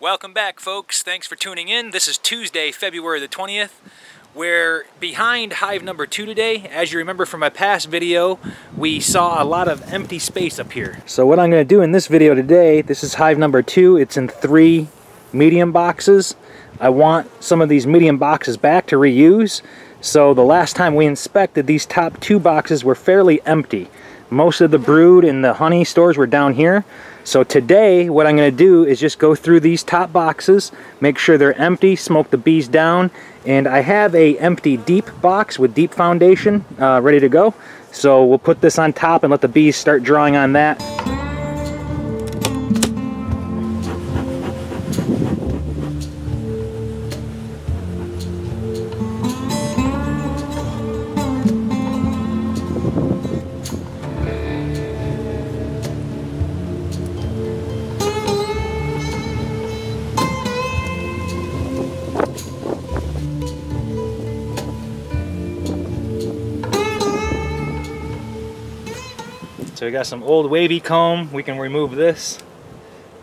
Welcome back, folks. Thanks for tuning in. This is Tuesday, February the 20th. We're behind hive number 2 today. As you remember from my past video, we saw a lot of empty space up here. So what I'm going to do in this video today, this is hive number 2. It's in 3 medium boxes. I want some of these medium boxes back to reuse. So the last time we inspected, these top 2 boxes were fairly empty. Most of the brood and the honey stores were down here. So today, what I'm going to do is just go through these top boxes, make sure they're empty, smoke the bees down, and I have a empty deep box with deep foundation ready to go. So we'll put this on top and let the bees start drawing on that. So we got some old wavy comb. We can remove this.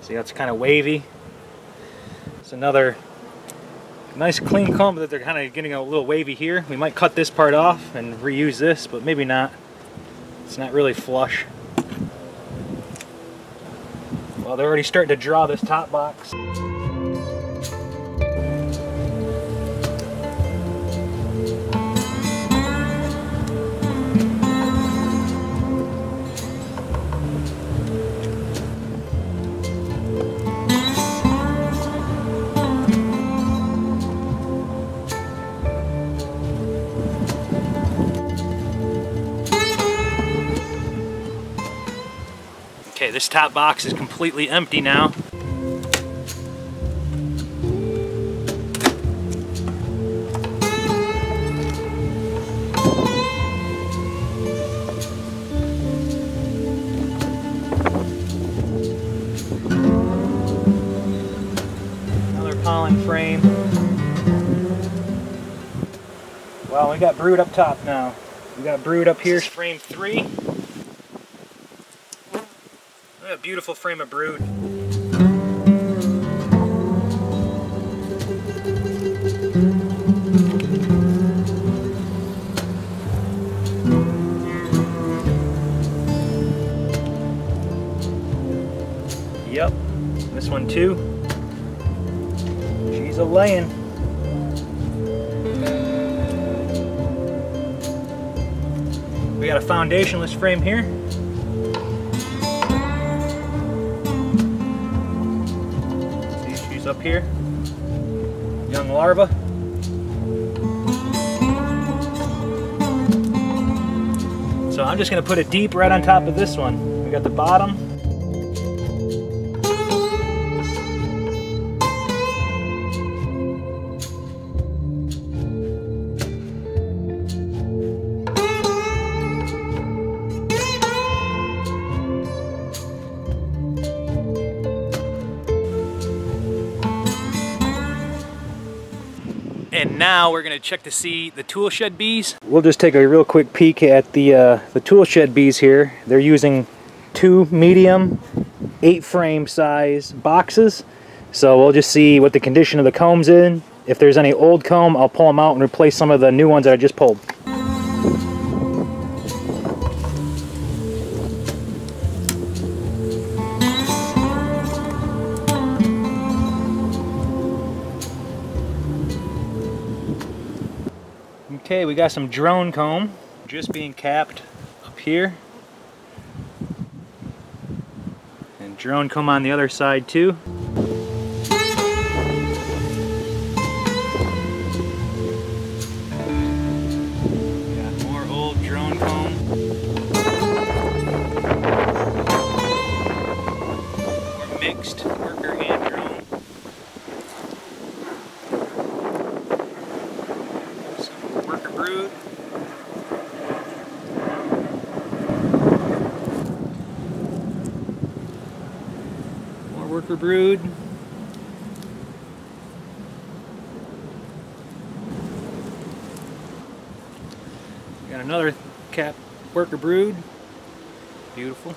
See, that's kind of wavy. It's another nice clean comb, but they're kind of getting a little wavy here. We might cut this part off and reuse this, but maybe not. It's not really flush. Well, they're already starting to draw this top box. Okay, this top box is completely empty now. Another pollen frame. Well, we got brood up top now. We got brood up here, frame 3. A beautiful frame of brood. Yep, this one too. She's a laying. We got a foundationless frame here. Up here, young larva. So I'm just going to put it deep right on top of this one. We got the bottom. And now we're going to check to see the Toolshed bees. We'll just take a real quick peek at the Toolshed bees here. They're using 2 medium 8-frame size boxes. So we'll just see what the condition of the comb's in. If there's any old comb, I'll pull them out and replace some of the new ones that I just pulled. Okay, we got some drone comb just being capped up here. And drone comb on the other side too. Got more old drone comb. More mixed worker and drone. Brood. More worker brood. Got another cap worker brood. Beautiful.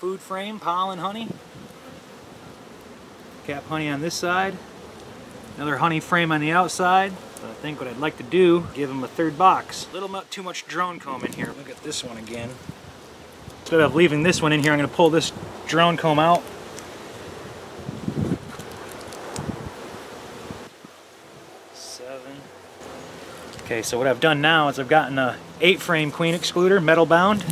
food frame, pollen honey. Cap honey on this side. Another honey frame on the outside. But I think what I'd like to do, give them a third box. A little too much drone comb in here. Look at this one again. Instead of leaving this one in here, I'm going to pull this drone comb out. Okay, so what I've done now is I've gotten a 8-frame queen excluder, metal bound.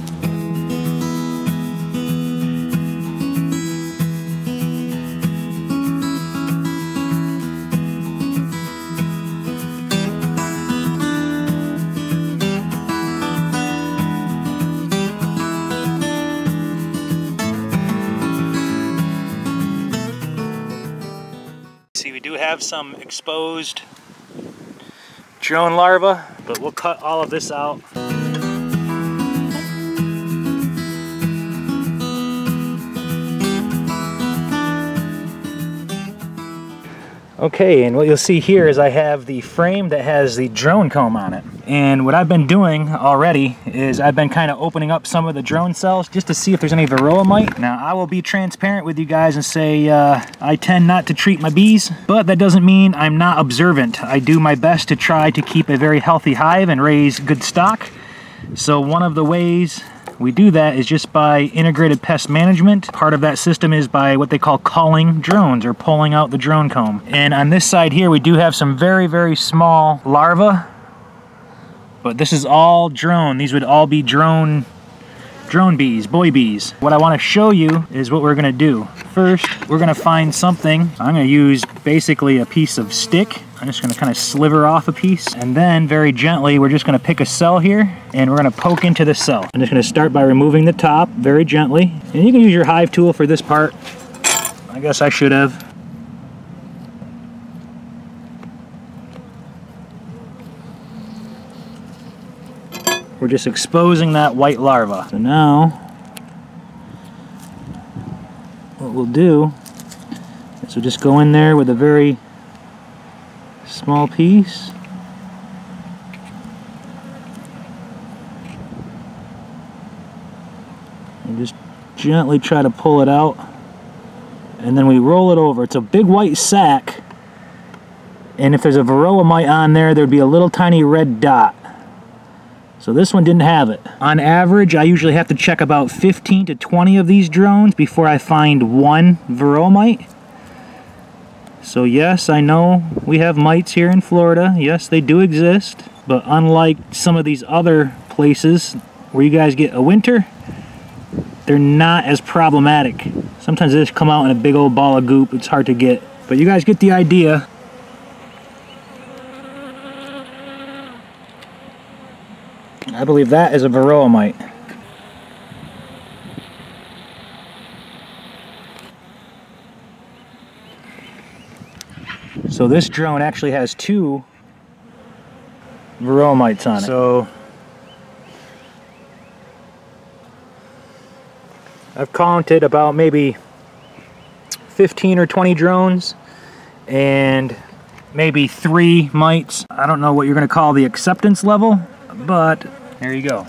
See, we do have some exposed drone larvae, but we'll cut all of this out. Okay, and what you'll see here is I have the frame that has the drone comb on it. And what I've been doing already is I've been kind of opening up some of the drone cells just to see if there's any Varroa mite. Now, I will be transparent with you guys and say I tend not to treat my bees, but that doesn't mean I'm not observant. I do my best to try to keep a very healthy hive and raise good stock. So one of the ways we do that is just by integrated pest management. Part of that system is by what they call culling drones, or pulling out the drone comb. And on this side here, we do have some very, very small larvae, but this is all drone. These would all be drone bees, boy bees. What I want to show you is what we're going to do. First, we're going to find something. I'm going to use basically a piece of stick. I'm just going to kind of sliver off a piece, and then very gently we're just going to pick a cell here and we're going to poke into the cell. I'm just going to start by removing the top very gently, and you can use your hive tool for this part. I guess I should have. We're just exposing that white larva. So now what we'll do is we'll just go in there with a very small piece. And just gently try to pull it out. And then we roll it over. It's a big white sack. And if there's a Varroa mite on there, there'd be a little tiny red dot. So this one didn't have it. On average, I usually have to check about 15 to 20 of these drones before I find one Varroa mite. So yes, I know we have mites here in Florida. Yes, they do exist. But unlike some of these other places where you guys get a winter, they're not as problematic. Sometimes they just come out in a big old ball of goop. It's hard to get. But you guys get the idea. I believe that is a Varroa mite. So this drone actually has 2 Varroa mites on it. So I've counted about maybe 15 or 20 drones and maybe 3 mites. I don't know what you're going to call the acceptance level, but there you go.